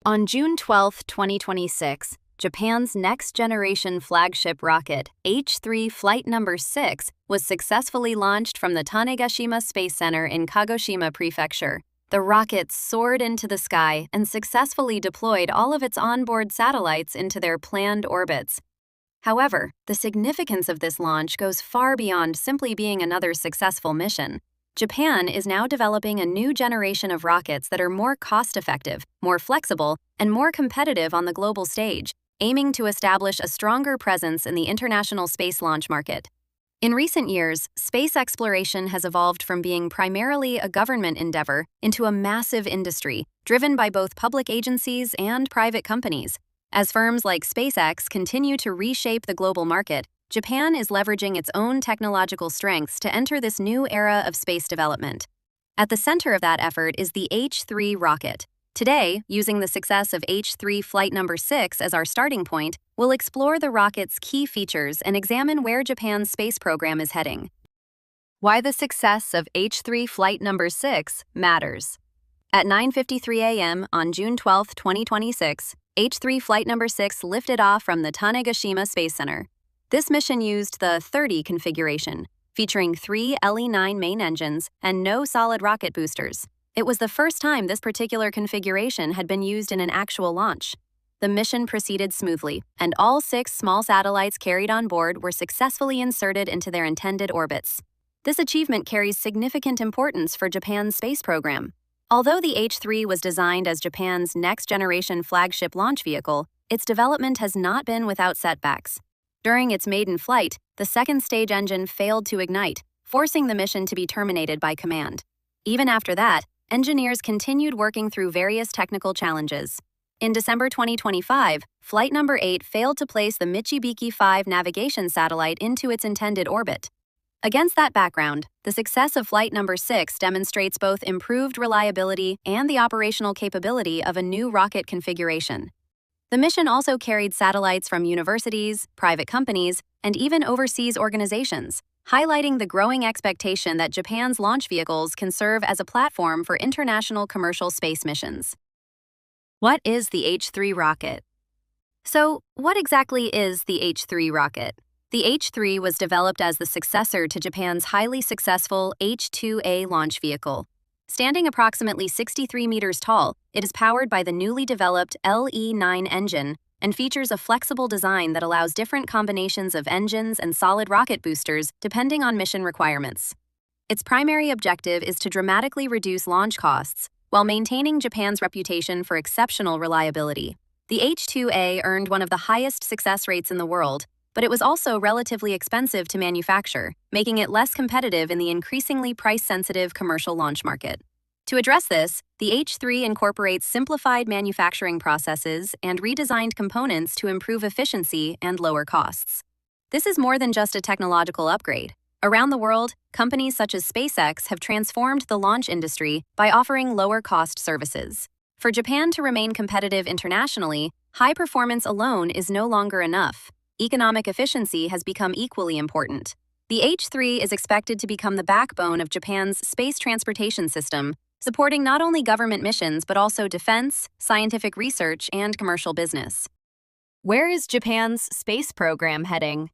On June 12, 2026, Japan's next-generation flagship rocket, H3 Flight Number 6, was successfully launched from the Tanegashima Space Center in Kagoshima Prefecture. The rocket soared into the sky and successfully deployed all of its onboard satellites into their planned orbits. However, the significance of this launch goes far beyond simply being another successful mission. Japan is now developing a new generation of rockets that are more cost-effective, more flexible, and more competitive on the global stage, aiming to establish a stronger presence in the international space launch market. In recent years, space exploration has evolved from being primarily a government endeavor into a massive industry, driven by both public agencies and private companies. As firms like SpaceX continue to reshape the global market, Japan is leveraging its own technological strengths to enter this new era of space development. At the center of that effort is the H3 rocket. Today, using the success of H3 Flight Number 6 as our starting point, we'll explore the rocket's key features and examine where Japan's space program is heading. Why the success of H3 Flight Number 6 matters. At 9:53 a.m. on June 12, 2026, H3 Flight Number 6 lifted off from the Tanegashima Space Center. This mission used the 30 configuration, featuring 3 LE-9 main engines and no solid rocket boosters. It was the first time this particular configuration had been used in an actual launch. The mission proceeded smoothly, and all 6 small satellites carried on board were successfully inserted into their intended orbits. This achievement carries significant importance for Japan's space program. Although the H3 was designed as Japan's next-generation flagship launch vehicle, its development has not been without setbacks. During its maiden flight, the second stage engine failed to ignite, forcing the mission to be terminated by command. Even after that, engineers continued working through various technical challenges. In December 2025, Flight Number 8 failed to place the Michibiki 5 navigation satellite into its intended orbit. Against that background, the success of Flight Number 6 demonstrates both improved reliability and the operational capability of a new rocket configuration. The mission also carried satellites from universities, private companies, and even overseas organizations, highlighting the growing expectation that Japan's launch vehicles can serve as a platform for international commercial space missions. What is the H3 rocket? So, what exactly is the H3 rocket? The H3 was developed as the successor to Japan's highly successful H2A launch vehicle. Standing approximately 63 meters tall, it is powered by the newly developed LE-9 engine and features a flexible design that allows different combinations of engines and solid rocket boosters depending on mission requirements. Its primary objective is to dramatically reduce launch costs while maintaining Japan's reputation for exceptional reliability. The H2A earned one of the highest success rates in the world, but it was also relatively expensive to manufacture, making it less competitive in the increasingly price-sensitive commercial launch market. To address this, the H3 incorporates simplified manufacturing processes and redesigned components to improve efficiency and lower costs. This is more than just a technological upgrade. Around the world, companies such as SpaceX have transformed the launch industry by offering lower-cost services. For Japan to remain competitive internationally, high performance alone is no longer enough. Economic efficiency has become equally important. The H3 is expected to become the backbone of Japan's space transportation system, supporting not only government missions but also defense, scientific research, and commercial business. Where is Japan's space program heading?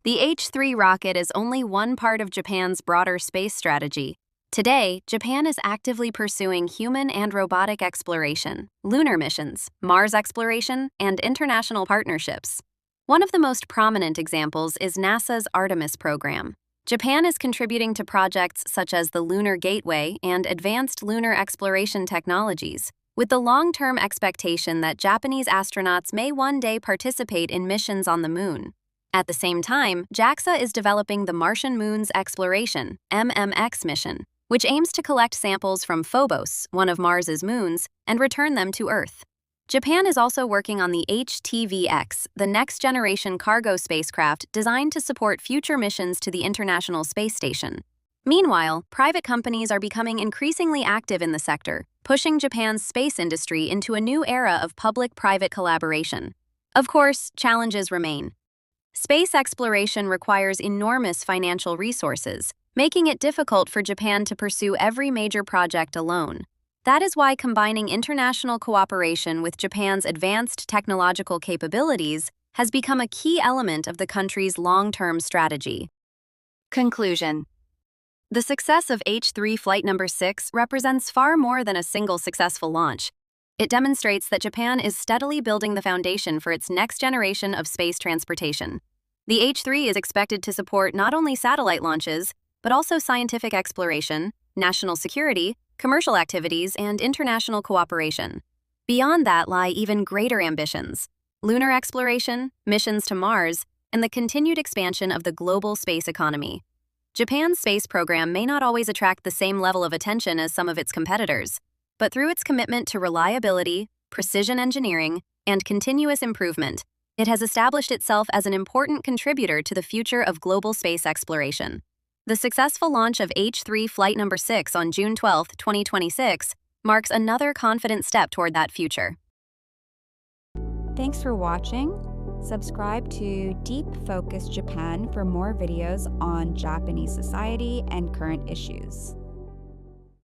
The H3 rocket is only one part of Japan's broader space strategy. Today, Japan is actively pursuing human and robotic exploration, lunar missions, Mars exploration, and international partnerships. One of the most prominent examples is NASA's Artemis program. Japan is contributing to projects such as the Lunar Gateway and advanced lunar exploration technologies, with the long-term expectation that Japanese astronauts may one day participate in missions on the moon. At the same time, JAXA is developing the Martian Moons Exploration (MMX) mission, which aims to collect samples from Phobos, one of Mars's moons, and return them to Earth. Japan is also working on the HTVX, the next-generation cargo spacecraft designed to support future missions to the International Space Station. Meanwhile, private companies are becoming increasingly active in the sector, pushing Japan's space industry into a new era of public-private collaboration. Of course, challenges remain. Space exploration requires enormous financial resources, making it difficult for Japan to pursue every major project alone. That is why combining international cooperation with Japan's advanced technological capabilities has become a key element of the country's long-term strategy. Conclusion. The success of H3 Flight Number 6 represents far more than a single successful launch. It demonstrates that Japan is steadily building the foundation for its next generation of space transportation. The H3 is expected to support not only satellite launches, but also scientific exploration, national security, commercial activities, and international cooperation. Beyond that lie even greater ambitions: lunar exploration, missions to Mars, and the continued expansion of the global space economy. Japan's space program may not always attract the same level of attention as some of its competitors, but through its commitment to reliability, precision engineering, and continuous improvement, it has established itself as an important contributor to the future of global space exploration. The successful launch of H3 Flight Number 6 on June 12, 2026, marks another confident step toward that future. Thanks for watching. Subscribe to Deep Focus Japan for more videos on Japanese society and current issues.